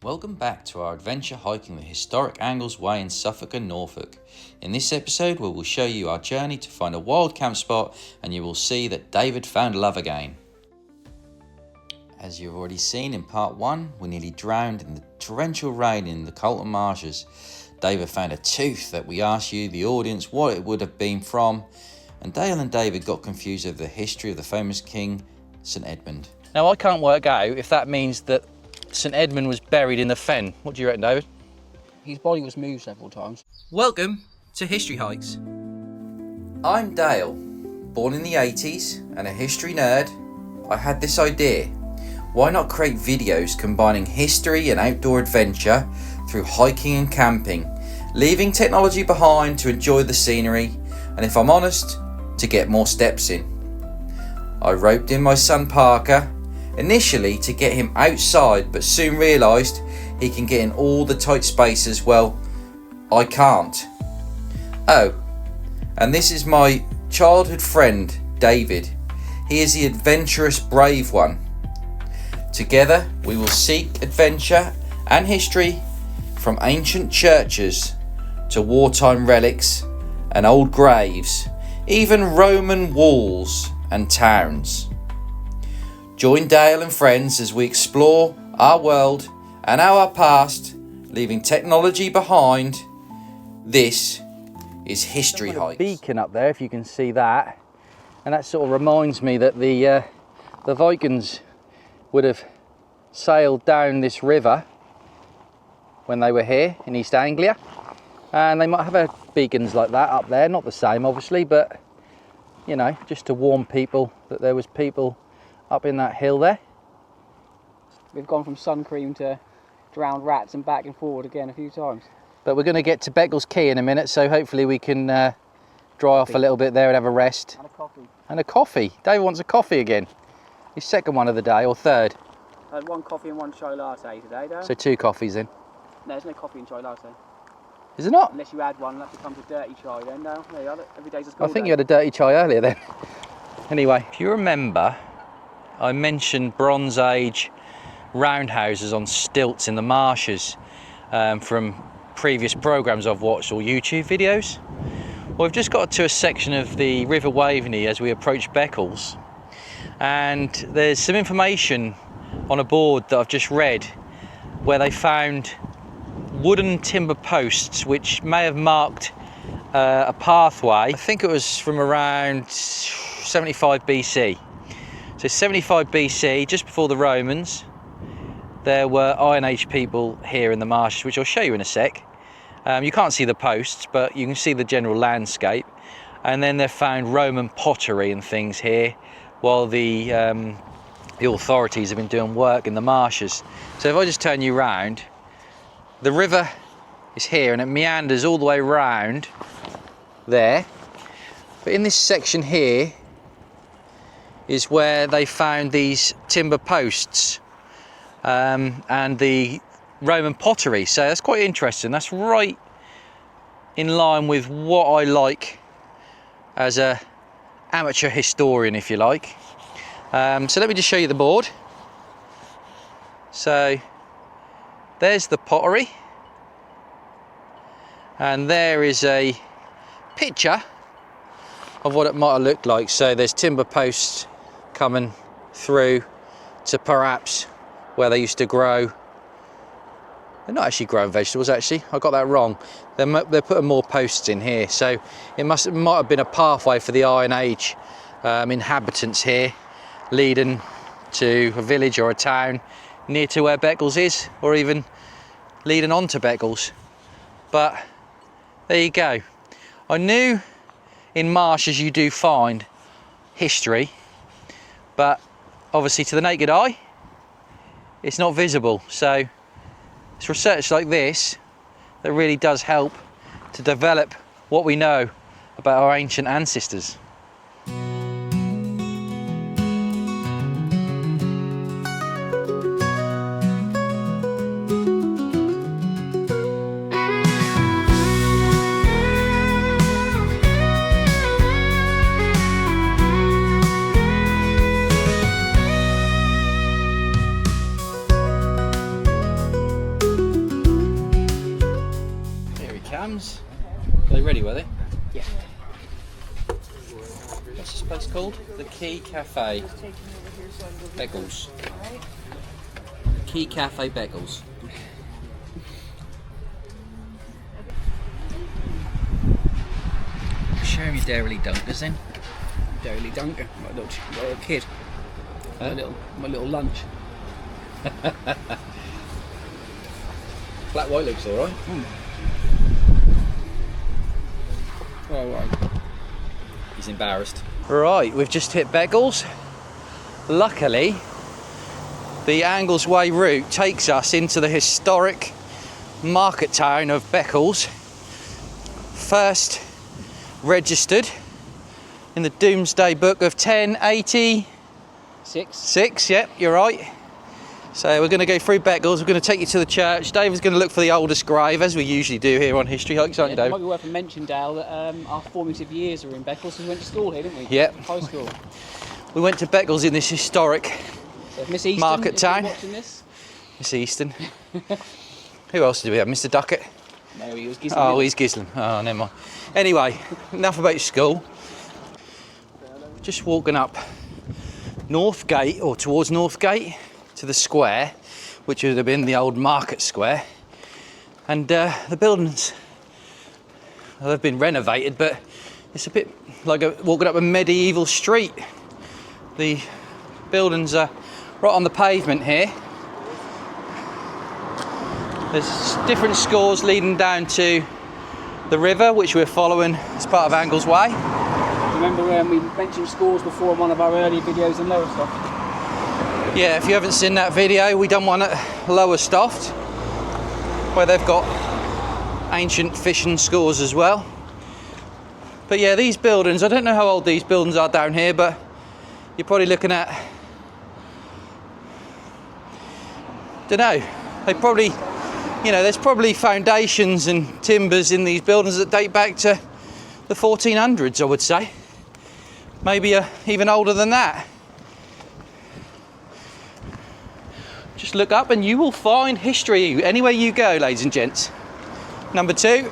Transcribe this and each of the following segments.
Welcome back to our adventure hiking the historic Angles Way in Suffolk and Norfolk. In this episode we will show you our journey to find a wild camp spot, and you will see that David found love again. As you've already seen in part 1, we nearly drowned in the torrential rain in the Colton marshes. David found a tooth that we asked you, the audience, what it would have been from, and Dale and David got confused over the history of the famous King St Edmund. Now I can't work out if that means that St Edmund was buried in the fen. What do you reckon, David? His body was moved several times. Welcome to History Hikes. I'm Dale. Born in the 80s and a history nerd, I had this idea. Why not create videos combining history and outdoor adventure through hiking and camping, leaving technology behind to enjoy the scenery, and if I'm honest, to get more steps in. I roped in my son Parker, initially to get him outside, but soon realised he can get in all the tight spaces. Well, I can't. Oh, and this is my childhood friend David. He is the adventurous, brave one. Together we will seek adventure and history, from ancient churches to wartime relics and old graves, even Roman walls and towns. Join Dale and friends as we explore our world and our past, leaving technology behind. This is History Hikes. Beacon up there, if you can see that, and that sort of reminds me that the Vikings would have sailed down this river when they were here in East Anglia, and they might have had beacons like that up there, not the same obviously, but you know, just to warn people that there was people up in that hill there. We've gone from sun cream to drowned rats and back and forward again a few times. But we're going to get to Beccles Quay in a minute, so hopefully we can dry off a little bit there and have a rest. And a coffee. And a coffee. David wants a coffee again. His second one of the day, or third. I had one coffee and one chai latte today, Dale. So 2 coffees then. No, there's no coffee in chai latte. Is it not? Unless you add one, that becomes a dirty chai then, Dale. There you are, every day's a school I think day. you had a dirty chai earlier then. Anyway, if you remember, I mentioned Bronze Age roundhouses on stilts in the marshes from previous programmes I've watched, or YouTube videos. Well, we've just got to a section of the River Waveney as we approach Beccles, and there's some information on a board that I've just read where they found wooden timber posts which may have marked a pathway. I think it was from around 75 BC. So 75 BC, just before the Romans, there were Iron Age people here in the marshes, which I'll show you in a sec. You can't see the posts, but you can see the general landscape. And then they've found Roman pottery and things here, while the authorities have been doing work in the marshes. So if I just turn you round, the river is here and it meanders all the way round there. But in this section here is where they found these timber posts and the Roman pottery. So that's quite interesting. That's right in line with what I like as a amateur historian, if you like. So let me just show you the board. So there's the pottery, and there is a picture of what it might have looked like. So there's timber posts coming through to perhaps where they used to grow. They're not actually growing vegetables, actually. I got that wrong. They're putting more posts in here. So it might have been a pathway for the Iron Age inhabitants here, leading to a village or a town near to where Beccles is, or even leading on to Beccles. But there you go. I knew in marshes you do find history, but obviously to the naked eye it's not visible. So it's research like this that really does help to develop what we know about our ancient ancestors. buildings. Were they ready, were they? Yeah. What's this place called? The Quay Cafe. Beccles. Quay Cafe Beccles. Show me Dairy Dunkers then. Dairy Dunker, my little kid. My little lunch. Black white looks alright. Oh, right. He's embarrassed. Right, we've just hit Beccles. Luckily, the Angles Way route takes us into the historic market town of Beccles. First registered in the Domesday Book of 1086. Yep, you're right. So we're going to go through Beccles. We're going to take you to the church. David's going to look for the oldest grave, as we usually do here on History Hikes, aren't you, Dave? It might be worth a mention, Dale, that our formative years are in Beccles, because we went to school here, didn't we? Yep. High school. We went to Beccles in this historic So Miss Easton, market if you're town. watching this. Miss Easton. Who else did we have? Mr. Duckett? No, he was Gislin. Oh, he's Gislin. Oh, never mind. Anyway, enough about school. Just walking up Northgate, or towards Northgate, to the square, which would have been the old market square. And the buildings, well, they've been renovated, but it's a bit like walking up a medieval street. The buildings are right on the pavement here. There's different scores leading down to the river, which we're following as part of Angles Way. Remember we mentioned scores before in one of our early videos in Lowestoft? Yeah, if you haven't seen that video, we done one at Lowestoft, where they've got ancient fishing scores as well. But yeah, these buildings, I don't know how old these buildings are down here, but you're probably looking at, don't know, they probably, you know, there's probably foundations and timbers in these buildings that date back to the 1400s, I would say. Maybe even older than that. Just look up and you will find history anywhere you go, ladies and gents. Number 2.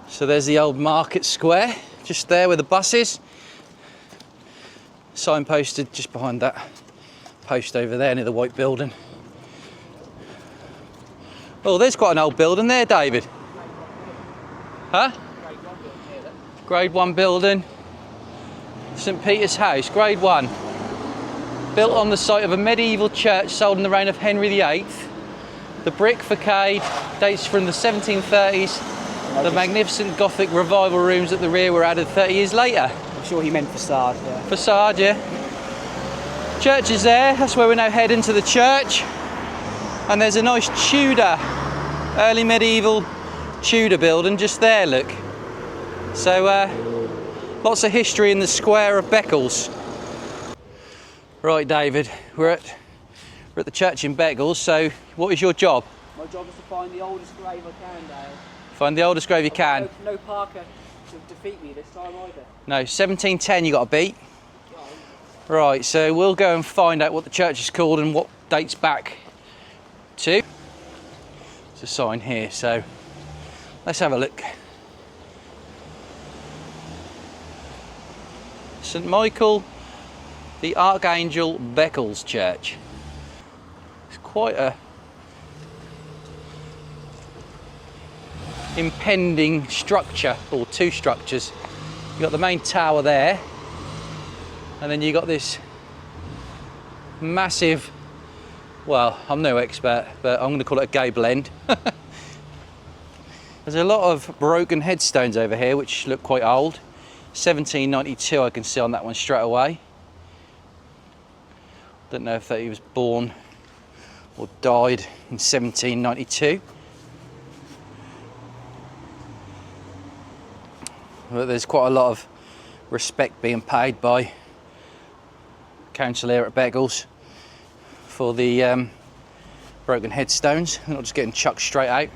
So there's the old market square, just there with the buses. Signposted just behind that post over there near the white building. Oh, there's quite an old building there, David. Huh? Grade 1 building. St Peter's House, Grade 1. Built on the site of a medieval church sold in the reign of Henry VIII. The brick facade dates from the 1730s. The magnificent Gothic revival rooms at the rear were added 30 years later. I'm sure he meant facade, yeah. Facade, yeah. Church is there, that's where we're now heading to the church. And there's a nice Tudor, early medieval Tudor building just there, look. So, lots of history in the square of Beccles. Right, David, we're at the church in Beccles, so what is your job? My job is to find the oldest grave I can, Dale. Find the oldest grave you can. No Parker to defeat me this time either. No, 1710 you got to beat. Right, so we'll go and find out what the church is called and what dates back to. There's a sign here, so let's have a look. St Michael the Archangel Beccles Church. It's quite a impending structure, or two structures. You've got the main tower there, and then you've got this massive, well, I'm no expert, but I'm going to call it a gable end. There's a lot of broken headstones over here which look quite old. 1792 I can see on that one straight away. Don't know if that he was born or died in 1792. But there's quite a lot of respect being paid by council here at Beccles for the broken headstones. They're not just getting chucked straight out.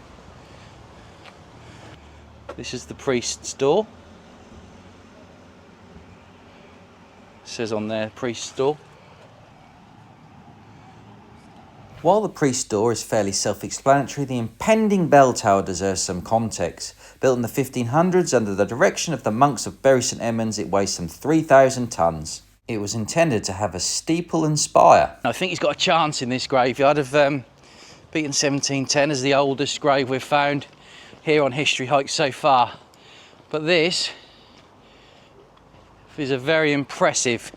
This is the priest's door. It says on there, priest's door. While the priest's door is fairly self-explanatory, the impending bell tower deserves some context. Built in the 1500s under the direction of the monks of Bury St Edmunds, it weighs some 3,000 tonnes. It was intended to have a steeple and spire. I think he's got a chance in this graveyard of beating 1710 as the oldest grave we've found here on History Hike so far. But this is a very impressive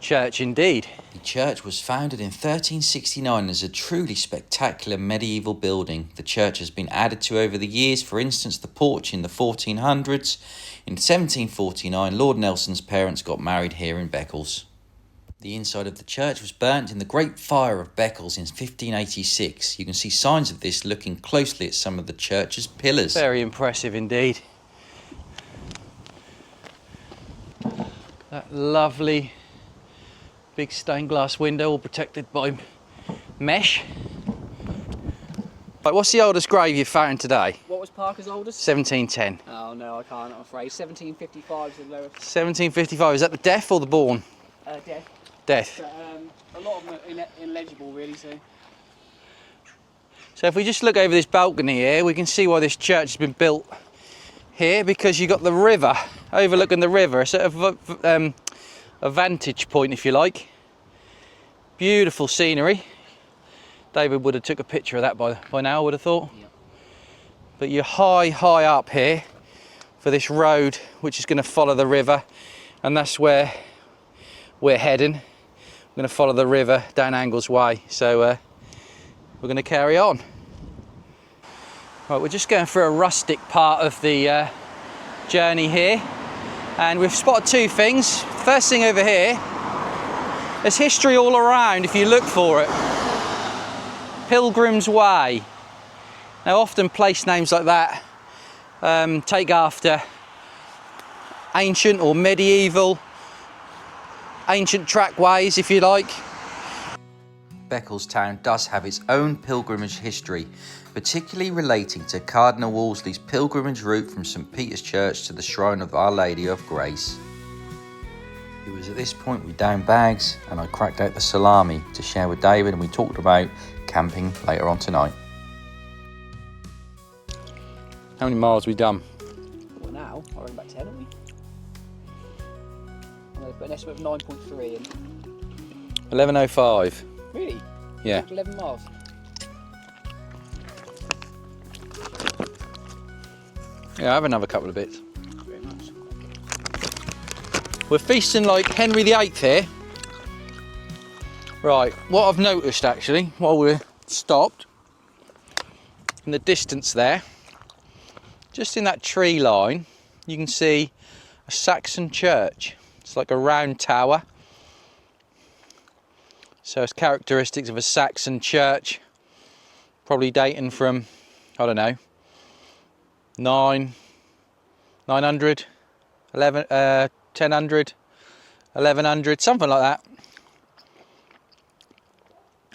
church indeed. The church was founded in 1369 as a truly spectacular medieval building. The church has been added to over the years, for instance the porch in the 1400s. In 1749, Lord Nelson's parents got married here in Beccles. The inside of the church was burnt in the Great Fire of Beccles in 1586. You can see signs of this looking closely at some of the church's pillars. Very impressive indeed. That lovely big stained glass window, all protected by mesh. Right, what's the oldest grave you've found today? What was Parker's oldest? 1710. Oh no, I can't, I'm afraid. 1755 is the lowest. 1755, is that the death or the born? Death. Death. But, a lot of them are illegible really, so. So if we just look over this balcony here, we can see why this church has been built here, because you've got the river, overlooking the river, a sort of a vantage point if you like. Beautiful scenery. David would have took a picture of that by now, I would have thought. Yep. But you're high up here for this road which is going to follow the river, and that's where we're heading. We're going to follow the river down Angles Way, so we're going to carry on. Right, we're just going through a rustic part of the journey here, and we've spotted two things. First thing over here, there's history all around if you look for it. Pilgrim's Way. Now often place names like that take after ancient or medieval, ancient trackways if you like. Beccles town does have its own pilgrimage history, particularly relating to Cardinal Wolsey's pilgrimage route from St Peter's Church to the Shrine of Our Lady of Grace. It was at this point we downed bags and I cracked out the salami to share with David, and we talked about camping later on tonight. How many miles have we done? Well now, I reckon about 10, haven't we? I'm going to put an estimate of 9.3 in. 11:05. Really? Yeah. 11 miles. Yeah, I have another couple of bits. Very much. We're feasting like Henry VIII here. Right, what I've noticed actually, while we're stopped, in the distance there, just in that tree line, you can see a Saxon church. It's like a round tower. So it's characteristics of a Saxon church, probably dating from, I don't know, 900, 1000, 1100, something like that.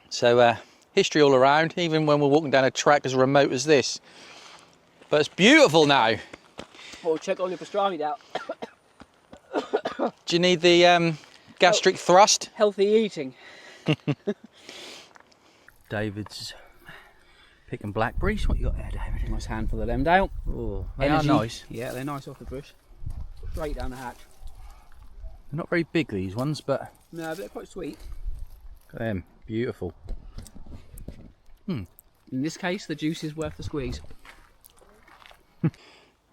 So history all around, even when we're walking down a track as remote as this. But it's beautiful now. Well, check all your pastrami out. Do you need the gastric thrust? Healthy eating. David's picking blackberries. What you got there, David? Nice handful of them, Dale. Oh, they Energy. are nice. Yeah, they're nice off the bush. Straight down the hatch. They're not very big, these ones, but No, but they're quite sweet. look at them. Beautiful. In this case, the juice is worth the squeeze.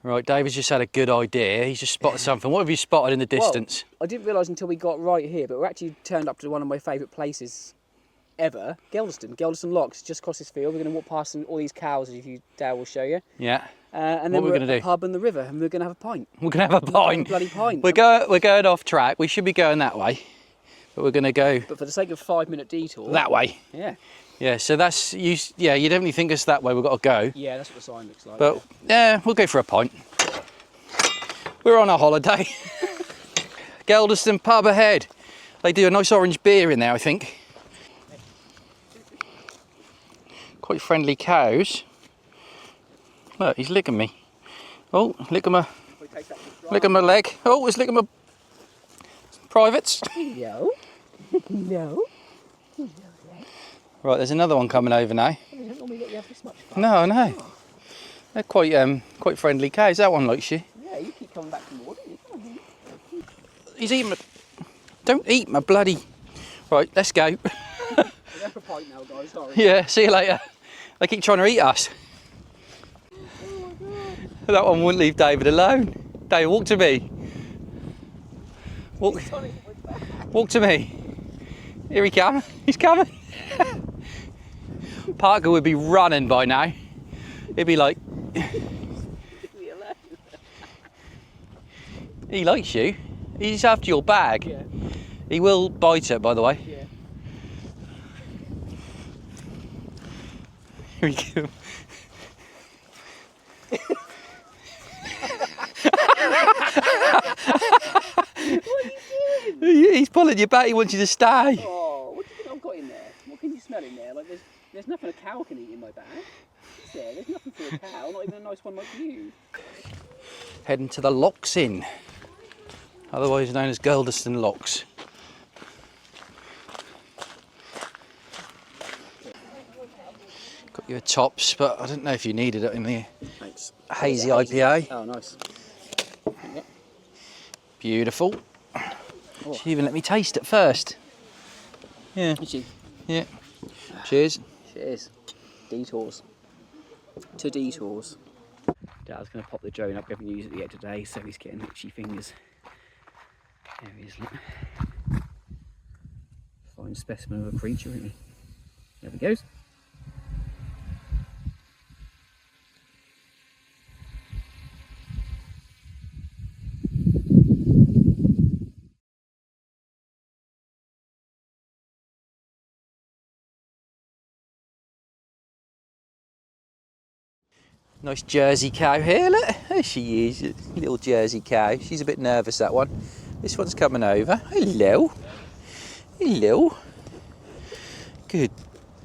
Right, David's just had a good idea. He's just spotted something. What have you spotted in the distance? Well, I didn't realise until we got right here, but we're actually turned up to one of my favourite places ever, Geldeston. Geldeston Locks, just across this field. We're going to walk past all these cows, as Dale will show you. Yeah. And then What we're we're at gonna the do? pub and the river, and we're going to have a pint. We're going to have a pint. Bloody pint. We're going off track. We should be going that way, but we're going to go But for the sake of a 5-minute detour. that way. Yeah. Yeah, so that's, you definitely think it's that way we've got to go. Yeah, that's what the sign looks like. But yeah, we'll go for a pint. We're on a holiday. Geldeston pub ahead. They do a nice orange beer in there, I think. Quite friendly cows. Look, he's licking me. Oh, licking my leg. Oh, he's licking my privates. No. No. Right, there's another one coming over now. You don't normally let you have this much fun. No, no. They're quite friendly cows. That one likes you. Yeah, you keep coming back for more, don't you? Come on, then. He's eating my... Don't eat my bloody... Right, let's go. We're going for a pint now, guys, sorry. Yeah, see you later. They keep trying to eat us. That one wouldn't leave David alone. David, walk to me. Walk to me. Here he comes. He's coming. Parker would be running by now. He'd be like... He likes you. He's after your bag. Yeah. He will bite it, by the way. Yeah. Here we go. What are you doing? He's pulling you back. He wants you to stay. Oh, what do you think I've got in there? What can you smell in there? Like, there's nothing a cow can eat in my bag. Is there? There's nothing for a cow, not even a nice one like you. Heading to the Locks Inn, otherwise known as Geldeston Locks. Got your tops, but I don't know if you needed it in the Thanks. hazy IPA. Oh, nice. Yep. Beautiful. Oh. She even let me taste it first. Yeah. Is she? Yeah. Cheers. Cheers. Detours. To Detours. Dad's going to pop the drone up. We haven't used it yet today, so he's getting itchy fingers. There he is, look. Fine specimen of a creature, isn't he? There he goes. Nice Jersey cow here, look. There she is, little Jersey cow. She's a bit nervous, that one. This one's coming over. Hello. Hello. Good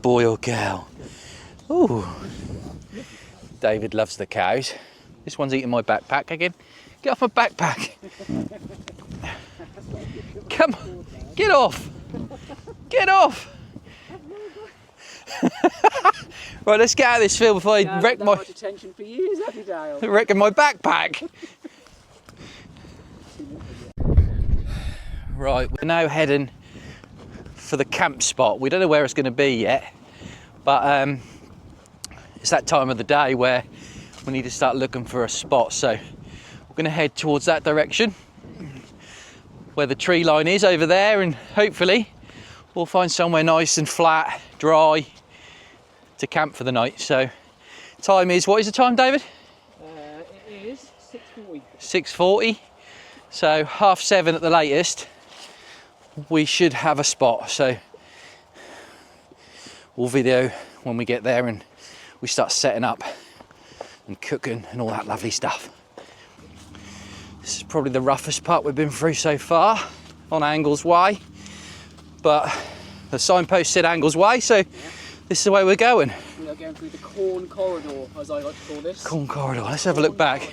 boy or girl. Oh. David loves the cows. This one's eating my backpack again. Get off my backpack. Come on. Get off. Get off. Right, let's get out of this field before I wreck my... much attention for you, have you, Dale? Wrecking my backpack. Right, we're now heading for the camp spot. We don't know where it's going to be yet, but it's that time of the day where we need to start looking for a spot. So we're going to head towards that direction where the tree line is over there, and hopefully we'll find somewhere nice and flat, dry, to camp for the night. So time is, what is the time, David? It is 6:40. 6:40, so 7:30 at the latest we should have a spot. So we'll video when we get there and we start setting up and cooking and all that lovely stuff. This is probably the roughest part we've been through so far on Angles Way, but the signpost said Angles Way, so this is the way we're going. We are going through the corn corridor, as I like to call this. Corn corridor. Let's have a look back.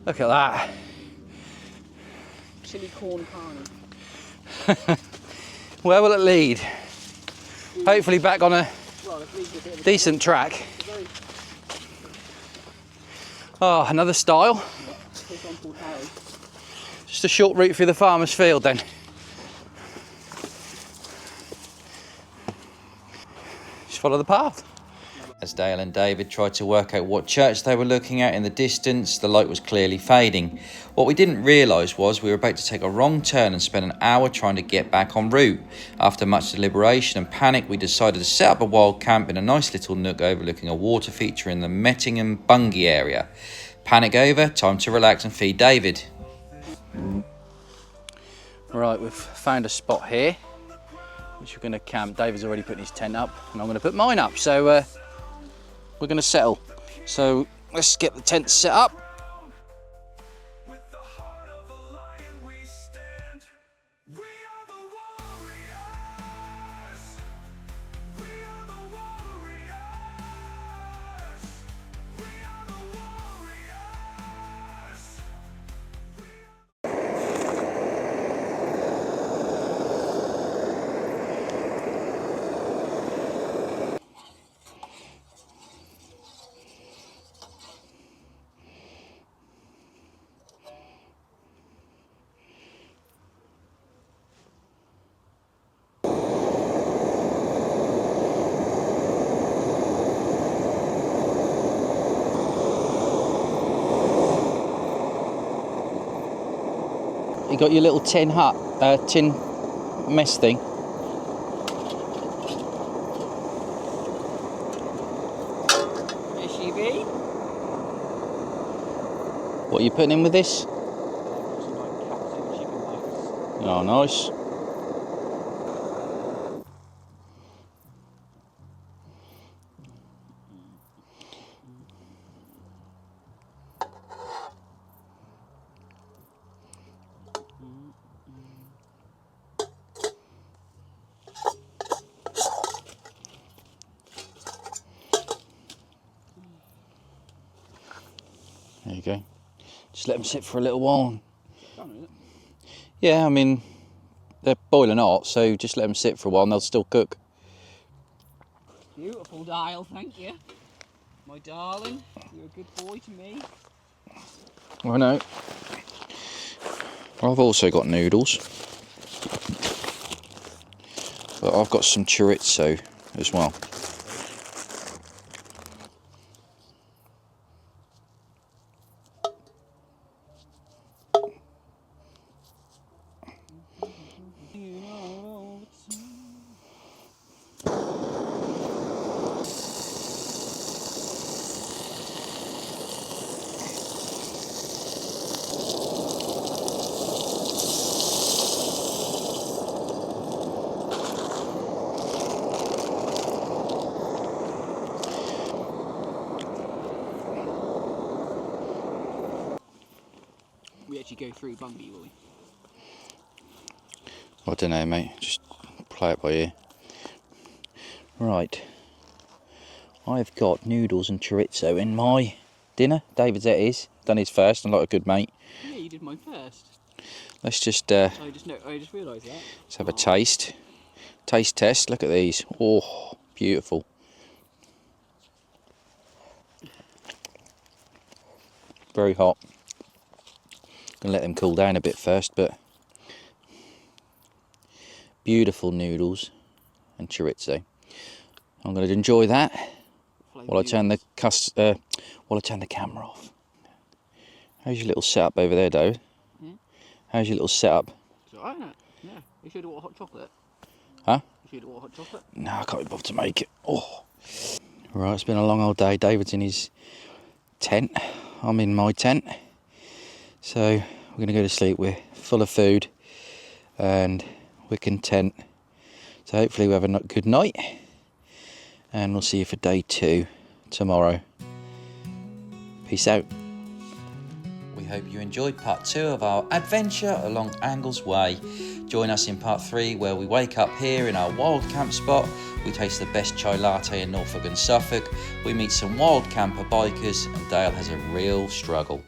Look at that. Chili corn carne. Where will it lead? Hopefully back on a Well, it leads to a bit of a decent track. Oh, another stile. this one called Harry. Just a short route through the farmer's field then. Just follow the path. As Dale and David tried to work out what church they were looking at in the distance, the light was clearly fading. What we didn't realise was we were about to take a wrong turn and spend an hour trying to get back en route. After much deliberation and panic, we decided to set up a wild camp in a nice little nook overlooking a water feature in the Mettingham Bungay area. Panic over, time to relax and feed David. Right, we've found a spot here which we're going to camp. David's already putting his tent up and I'm going to put mine up, so we're going to settle. So let's get the tent set up. You got your little tin hut, tin mess thing. SUV. What are you putting in with this? Some like captain chicken bites. Oh, nice. There you go. Just let them sit for a little while. Done, is it? Yeah, I mean, they're boiling hot, so just let them sit for a while and they'll still cook. Beautiful dial, thank you. My darling, you're a good boy to me. I know. I've also got noodles. But I've got some chorizo as well. We actually go through Bungay, will we? I don't know, mate. Just play it by ear. Right. I've got noodles and chorizo in my dinner. David's at his. Done his first, and like a good mate. Yeah, you did mine first. Let's just I just realised that. let's have a taste. Taste test. Look at these. Oh, beautiful. Very hot. Gonna let them cool down a bit first, but beautiful noodles and chorizo. I'm going to enjoy that while I turn the camera off. How's your little setup over there, Dave? How's your little setup? It's alright, isn't it? Yeah. You should want hot chocolate. Huh? You should want hot chocolate. No, I can't be bothered to make it. Oh. Right, it's been a long old day. David's in his tent. I'm in my tent. So we're going to go to sleep. We're full of food and we're content. So hopefully we have a good night. And we'll see you for day 2 tomorrow. Peace out. We hope you enjoyed part 2 of our adventure along Angles Way. Join us in part 3 where we wake up here in our wild camp spot. We taste the best chai latte in Norfolk and Suffolk. We meet some wild camper bikers and Dale has a real struggle.